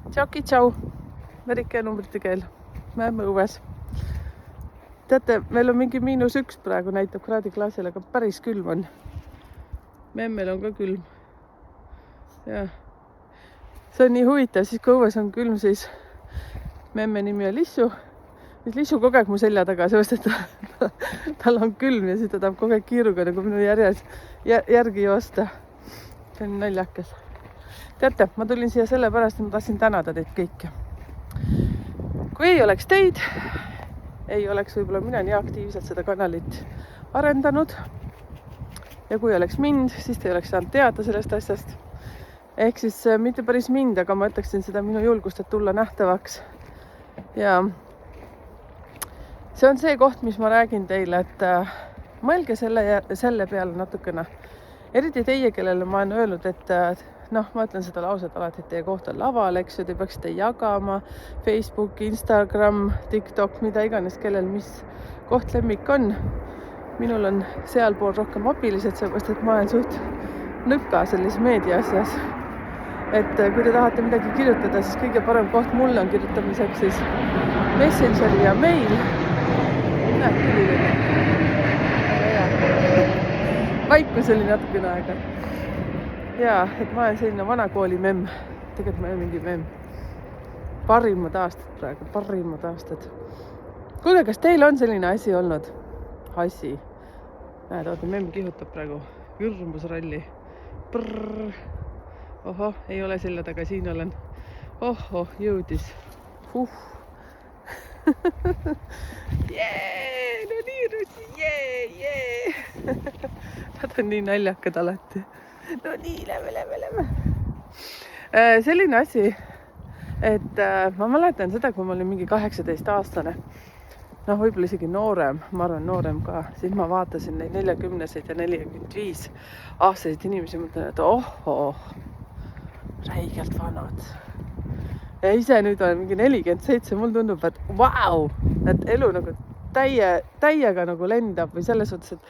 Tšauki, tšau. Merike numbrite keel. Me oleme õues. Teate, meil on mingi -1 praegu näitab kraadiklaasil, aga päris külm on. Memmel on ka külm. Ja. See on nii huvitav, siis kui õues on külm, siis memme nimi on Lissu. Siis Lissu kogu aeg mu selja taga, seepärast, et tal on külm ja siis ta tahab kogu aeg kiiruga nagu minu järgi joosta. See on naljakas. Teate, ma tulin siia sellepärast, et ma tahtsin tänada teid kõiki. Kui ei oleks teid, ei oleks võib-olla mina nii aktiivselt seda kanalit arendanud. Ja kui oleks mind, siis te ei oleks saanud teada sellest asjast. Ehk siis mitte päris mind, aga ma ütleksin seda minu julgust, et tulla nähtavaks. Ja see on see koht, mis ma räägin teile, et mõelge selle peale natukene. Eriti teie, kellele ma olen öelnud, et ma ütlen seda lauset alati, et teie koht on laval, eks ju, te peaksite jagama Facebook, Instagram, TikTok, mida iganes, kellel mis koht lemmik on. Minul on sealpool rohkem abilised, seepärast, et ma olen suht nõpka sellises meedia asjas. Et kui te tahate midagi kirjutada, siis kõige parem koht mulle on kirjutamiseks siis Messengeri ja mail. Näed, tuli. Vaikus oli natukene aega. Ja, et ma olen selline vanakooli memm. Tegelikult ma olen mingi memm. Parimad aastad praegu, parimad aastad. Kuule, kas teil on selline asi olnud? Asi. Näed, oota, memm kihutab praegu. Virmusralli. Prrr. Oho, ei ole selle taga, siin olen. Oho, jõudis. Jee, no nii rõsi, jee. Nad on nii naljakad alati. No nii, läme. Selline asi, et ma mäletan seda, kui ma olin mingi 18-aastane, võib-olla isegi noorem, ma arvan noorem ka, siis ma vaatasin neid 40-seid ja 45-aastaseid inimesi, mõtlen, et ohoh, räigelt vanad. Ja ise nüüd olen mingi 47, mul tundub, et vau, et elu nagu täiega nagu lendab või selles suhtes, et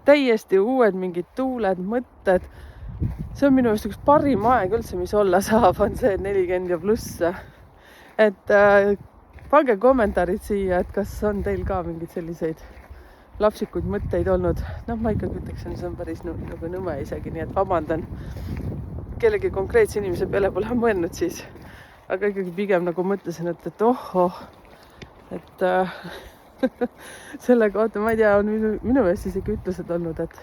täiesti uued mingid tuuled, mõtted. See on minu just üks parim aeg üldse, mis olla saab, on see 40 ja pluss. Et pange kommentaarid siia, et kas on teil ka mingid selliseid lapsikuid mõtteid olnud. Ma ikkagi ütleksin, see on päris nagu nõme isegi, nii et vabandan. Kellegi konkreetse inimese peale pole mõelnud siis. Aga ikkagi pigem nagu mõtlesin, et ohoh, et selle kohta, ma ei tea, on minu meelest isegi ütlused olnud, et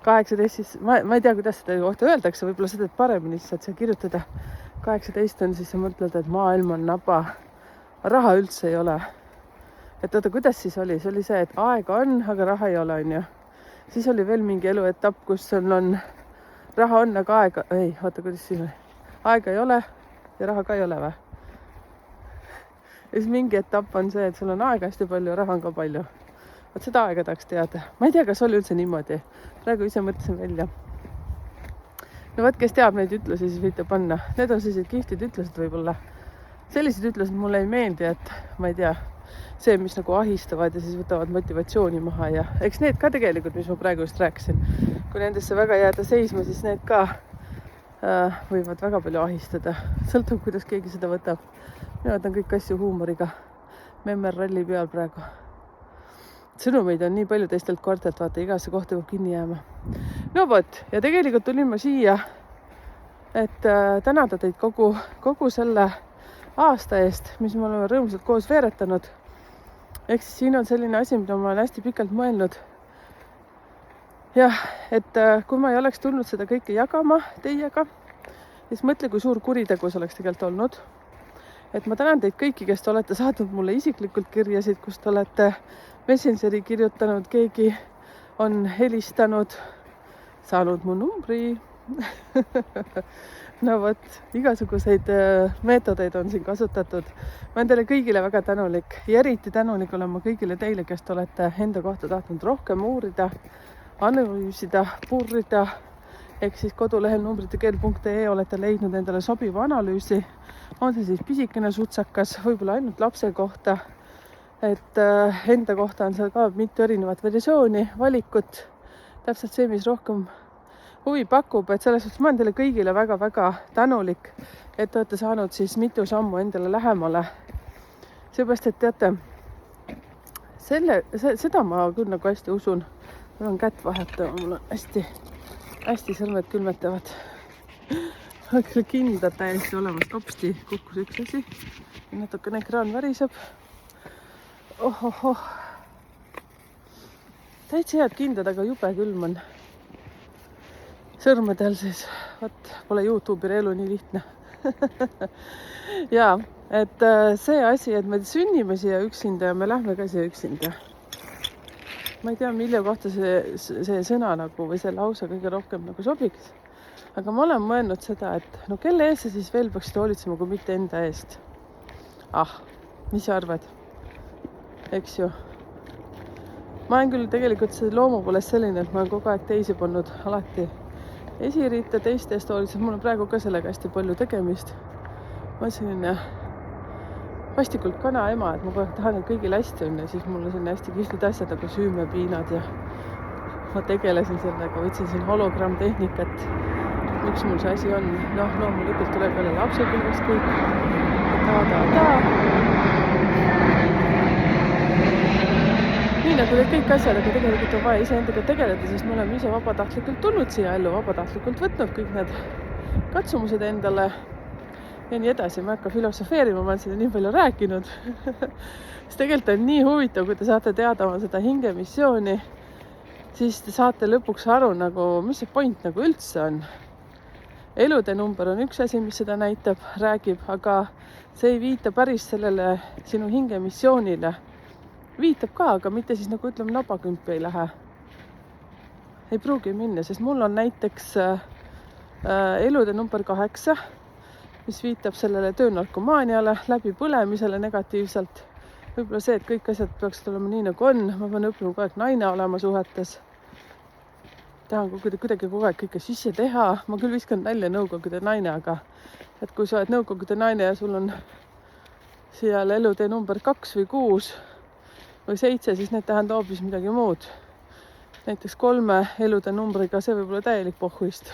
18 siis, ma ei tea, kuidas seda kohta öeldakse, võib-olla seda paremini saad seal kirjutada. 18 on siis sa mõtled, et maailm on naba, raha üldse ei ole. Et oota, kuidas siis oli? See oli see, et aega on, aga raha ei ole, on ju. Siis oli veel mingi eluetapp, kus on raha on, aga aega, ei, oota, kuidas siis oli? Aega ei ole ja raha ka ei ole või? Ja siis mingi etapp on see, et sul on aega hästi palju ja raha on ka palju. Võt seda aega tahaks teada. Ma ei tea, kas oli üldse niimoodi. Praegu ise mõtlesin välja. No võt, kes teab neid ütlusi, siis võite panna. Need on sellised kihvtid ütlused võib-olla. Sellised ütlused mulle ei meeldi, et ma ei tea, see, mis nagu ahistavad ja siis võtavad motivatsiooni maha. Ja eks need ka tegelikult, mis ma praegu just rääkisin. Kui nendesse väga jääda seisma, siis need ka võivad väga palju ahistada. Sõltub, kuidas keegi seda võtab. Mina võtan kõik asju huumoriga. Memmer ralli peal praegu. Sõnumeid on nii palju teistelt kortelt, vaata, igasse kohta peab kinni jääma. No vot, ja tegelikult tulin ma siia, et tänada teid kogu selle aasta eest, mis me oleme rõõmsalt koos veeretanud. Ehk siis siin on selline asi, mida ma olen hästi pikalt mõelnud. Jah, et kui ma ei oleks tulnud seda kõike jagama teiega, siis mõtle, kui suur kuritegu see oleks tegelikult olnud. Et ma tänan teid kõiki, kes te olete saatnud mulle isiklikult kirjasid, kus te olete Messengeri kirjutanud, keegi on helistanud, saanud mu numbri. No võt, igasuguseid meetodeid on siin kasutatud. Ma olen teile kõigile väga tänulik ja eriti tänulik olen ma kõigile teile, kes te olete enda kohta tahtnud rohkem uurida, analüüsida, purrida. Ehk siis kodulehel numbritekeel.ee olete leidnud endale sobiva analüüsi. On see siis pisikene sutsakas, võib-olla ainult lapse kohta. Et enda kohta on seal ka mitu erinevat versiooni, valikut. Täpselt see, mis huvi pakub, et selles suhtes ma olen teile kõigile väga-väga tänulik, et te olete saanud siis mitu sammu endale lähemale. Seepärast, et teate, seda ma küll nagu hästi usun. Mul on kätt vahetama, mul on hästi sõrmed külmetavad. Oleks küll kindad täiesti olemas, kopsti kukkus üks asi. Natukene ekraan väriseb. Ohohoh. Täitsa head kindad, aga jube külm on. Sõrmedel siis, pole YouTube'i elu nii lihtne. Ja, et see asi, et me sünnime siia üksinda ja me lähme ka siia üksinda. Ma ei tea, mille kohta see sõna nagu või see lause kõige rohkem nagu sobiks. Aga ma olen mõelnud seda, et no kelle eest sa siis veel peaksid hoolitsema, kui mitte enda eest? Mis sa arvad? Eks ju? Ma olen küll tegelikult see loomu poolest selline, et ma olen kogu aeg teisi pannud alati esiriite teiste eest hoolitsema. Mul on praegu ka sellega hästi palju tegemist. Ma olen selline vastikult kana ema, et ma kogu aeg tahan, et kõigil hästi on ja siis mul on selline hästi kihtid asjad nagu süümepiinad ja ma tegelesin sellega, võtsin siin hologrammtehnikat, miks mul see asi on. Noh, loomulikult tuleb jälle lapsepõlvest kõik. Nii nagu need kõik asjad, aga tegelikult on vaja iseendaga tegeleda, sest me oleme ise vabatahtlikult tulnud siia ellu, vabatahtlikult võtnud kõik need katsumused endale ja nii edasi. Ma ei hakka filosofeerima, ma olen seda nii palju rääkinud. Sest tegelikult on nii huvitav, kui te saate teada oma seda hingemissiooni, siis te saate lõpuks aru, nagu, mis see point nagu üldse on. Elude number on üks asi, mis seda näitab, räägib, aga see ei viita päris sellele sinu hingemissioonile. Viitab ka, aga mitte siis nagu ütleme nabakümpi ei lähe. Ei pruugi minna, sest mul on näiteks elude number 8, mis viitab sellele töönarkomaaniale, läbi põlemisele negatiivselt. Võib-olla see, et kõik asjad peaksid olema nii nagu on. Ma pean õppima kogu aeg naine olema suhetes. Tahan kuidagi kogu aeg kõike sisse teha. Ma küll viskan välja nõukogude naine, aga et kui sa oled nõukogude naine ja sul on siia elude number 2 või 6 või 7, siis need tähendab hoopis midagi muud. Näiteks 3 elude numbriga, see võib olla täielik pohhuist.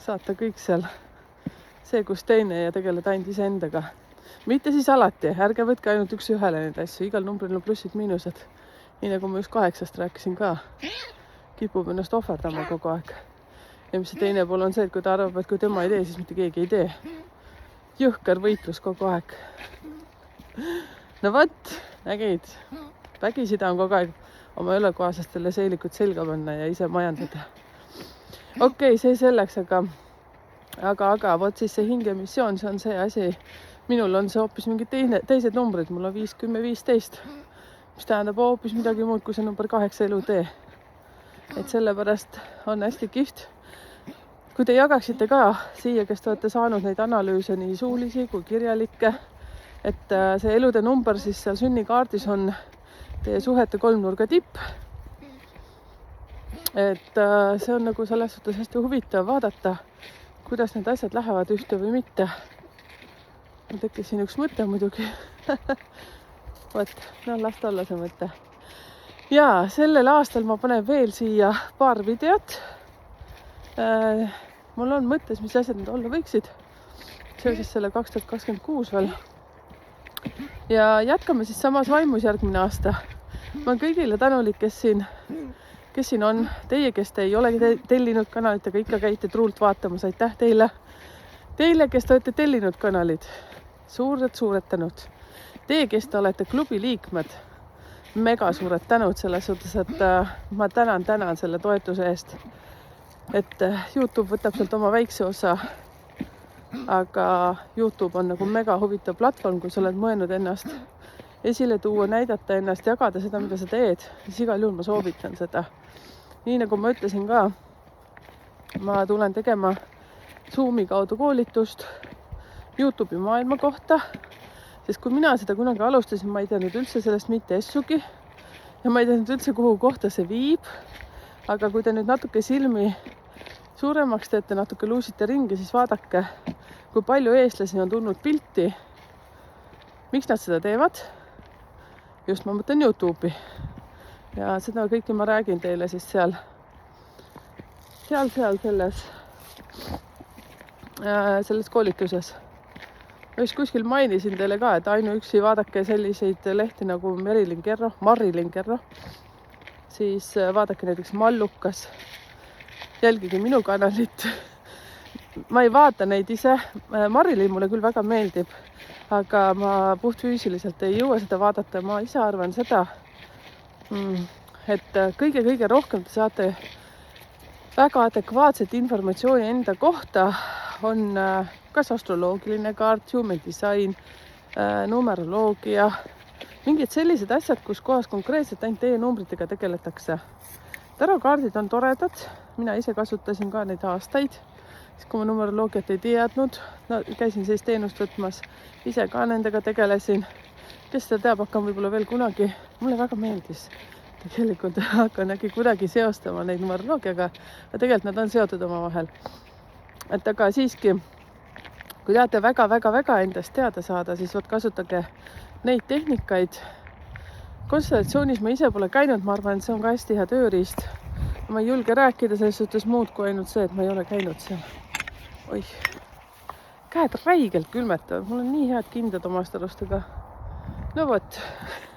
Saata kõik seal see, kus teine ja tegeleda ainult iseendaga. Mitte siis alati, ärge võtke ainult üks ühele neid asju. Igal numbril on plussid, miinused. Nii nagu ma just 8 rääkisin ka. Kipub ennast ohverdama kogu aeg. Ja mis see teine pool on see, et kui ta arvab, et kui tema ei tee, siis mitte keegi ei tee. Jõhker võitlus kogu aeg. No võt, nägid, vägisi tahan kogu aeg oma elukohaslastele seelikud selga panna ja ise majandada. Okei, see selleks, aga vot siis see hingemissioon, see on see asi. Minul on see hoopis mingid teised numbrid, mul on 5, 10, 15, mis tähendab hoopis midagi muud kui see number 8 elutee. Et sellepärast on hästi kihvt. Kui te jagaksite ka siia, kes te olete saanud neid analüüse nii suulisi kui kirjalikke, et see elude number siis seal sünnikaardis on teie suhete kolmnurga tipp. Et see on nagu selles suhtes hästi huvitav vaadata, kuidas need asjad lähevad ühte või mitte. Ma tekkis siin üks mõte muidugi. Võt, no las ta olla see mõte. Ja sellel aastal ma panen veel siia paar videot. Mul on mõttes, mis asjad need olla võiksid. Seoses selle 2026 veel. Ja jätkame siis samas vaimus järgmine aasta. Ma olen kõigile tänulik, kes siin on. Teie, kes te ei ole tellinud kanalit, aga ikka käite truult vaatamas. Aitäh teile. Teile, kes te olete tellinud kanalid. Suured tänud. Teie, kes te olete klubi liikmed. Mega suured tänud selles suhtes, et ma tänan selle toetuse eest. Et YouTube võtab sealt oma väikse osa. Aga YouTube on nagu mega huvitav platvorm, kui sa oled mõelnud ennast esile tuua, näidata ennast, jagada seda, mida sa teed, siis igal juhul ma soovitan seda. Nii nagu ma ütlesin ka, ma tulen tegema Zoomi kaudu koolitust YouTube'i maailma kohta, sest kui mina seda kunagi alustasin, ma ei teadnud üldse sellest mitte essugi ja ma ei teadnud üldse, kuhu kohta see viib. Aga kui te nüüd natuke silmi suuremaks teete, natuke luusite ringi, siis vaadake, kui palju eestlasi on tulnud pilti. Miks nad seda teevad? Just ma mõtlen YouTube'i. Ja seda kõike ma räägin teile siis seal selles koolituses. Ma just kuskil mainisin teile ka, et ainuüksi vaadake selliseid lehti nagu Marilyn Kerro, siis vaadake näiteks Mallukas, jälgige minu kanalit. Ma ei vaata neid ise, Marilyn mulle küll väga meeldib, aga ma puhtfüüsiliselt ei jõua seda vaadata. Ma ise arvan seda, et kõige rohkem te saate väga adekvaatset informatsiooni enda kohta on kas astroloogiline kaart, human design, numeroloogia, mingid sellised asjad, kus kohas konkreetselt ainult teie numbritega tegeletakse. Tarokaardid on toredad, mina ise kasutasin ka neid aastaid, siis kui ma numeroloogiat ei teadnud, käisin sellist teenust võtmas, ise ka nendega tegelesin. Kes seda teab, hakkan võib-olla veel kunagi, mulle väga meeldis. Tegelikult hakkan äkki kuidagi seostama neid numeroloogiaga, aga tegelikult nad on seotud omavahel. Et aga siiski, kui tahate väga endast teada saada, siis kasutage neid tehnikaid. Konstellatsioonis ma ise pole käinud, ma arvan, et see on ka hästi hea tööriist. Ma ei julge rääkida selles suhtes muud kui ainult see, et ma ei ole käinud seal. Oih, käed räigelt külmetavad, mul on nii head kindad omast arustega. No vot,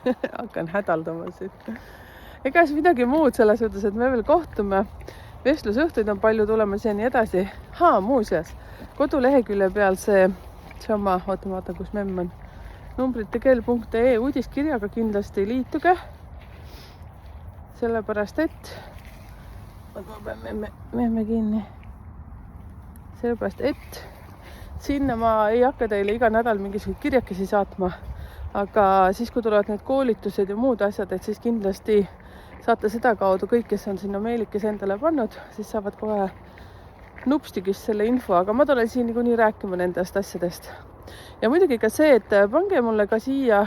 hakkan hädaldama siin. Ega siis midagi muud selles suhtes, et me veel kohtume. Vestlusõhtuid on palju tulemas ja nii edasi. Muuseas, kodulehekülje peal see oma, vaata, kus memm on, numbritekeel.ee uudiskirjaga kindlasti liituge. Sellepärast, et ma pean memme kinni. Sellepärast, et sinna ma ei hakka teile iga nädal mingisugused kirjakesi saatma, aga siis, kui tulevad need koolitused ja muud asjad, et siis kindlasti saate seda kaudu kõik, kes on sinna meilikes endale pannud, siis saavad kohe nupstigist selle info, aga ma tulen siin niikuinii rääkima nendest asjadest. Ja muidugi ka see, et pange mulle ka siia,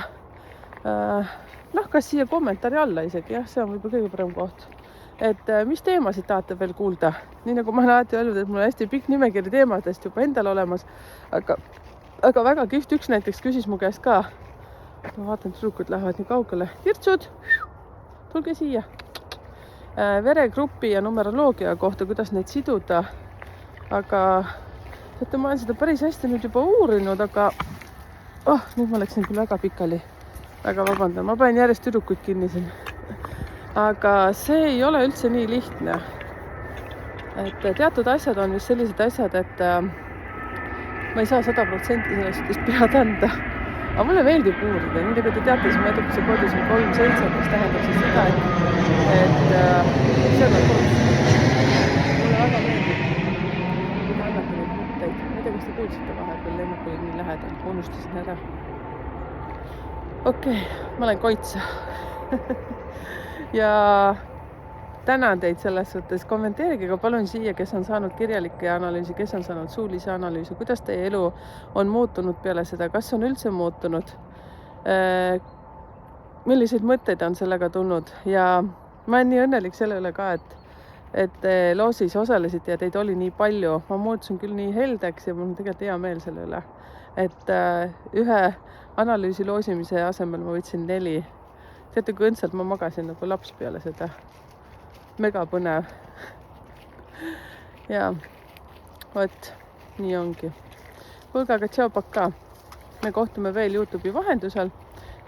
kas siia kommentaari alla isegi, jah, see on võib-olla kõige parem koht. Et mis teemasid tahate veel kuulda? Nii nagu ma olen alati öelnud, et mul on hästi pikk nimekiri teemadest juba endal olemas, aga väga kihvt üks näiteks küsis mu käest ka. Ma vaatan, tüdrukud lähevad nii kaugele. Tirtsud, tulge siia. Veregrupi ja numeroloogia kohta, kuidas neid siduda. Aga ma olen seda päris hästi nüüd juba uurinud, aga nüüd ma läksin küll väga pikali. Väga vabandan, ma panen järjest tüdrukuid kinni siin. Aga see ei ole üldse nii lihtne. Et teatud asjad on vist sellised asjad, et ma ei saa 100% sellest pead anda. Aga mulle meeldib uurida. Nii nagu te teate, siis ma edukuse kodis on 3-7, mis tähendab siis seda, et see on kodus. Mulle väga meeldib. Kui ma annate neid mõtteid. Ma ei tea, kas te kuulsite vahepeal, lennuk oli nii lähedal. Unustasin ära. Okei, ma olen koitsa. Ja tänan teid selles suhtes. Kommenteerige ka palun siia, kes on saanud kirjalikke analüüsi, kes on saanud suulise analüüsi, kuidas teie elu on muutunud peale seda, kas on üldse muutunud, milliseid mõtteid on sellega tulnud. Ja ma olen nii õnnelik selle üle ka, et loosis osalesite ja teid oli nii palju. Ma muutusin küll nii heldeks ja mul on tegelikult hea meel selle üle, et ühe analüüsi loosimise asemel ma võtsin 4. Teate, kui õndsalt ma magasin nagu laps peale seda. Mega põnev. Ja, vot, nii ongi. Kuulge, aga tšau, pakka. Me kohtume veel YouTube'i vahendusel.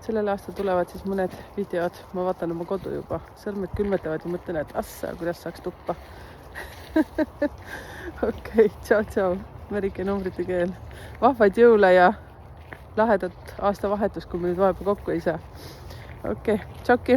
Sellel aastal tulevad siis mõned videod. Ma vaatan oma kodu juba. Sõrmed külmetavad ja mõtlen, et assa, kuidas saaks tuppa. Okei, tšau. Merike numbrite keel. Vahvaid jõule ja lahedat aastavahetus, kui me nüüd vahepeal kokku ei saa. Okei, tšauki.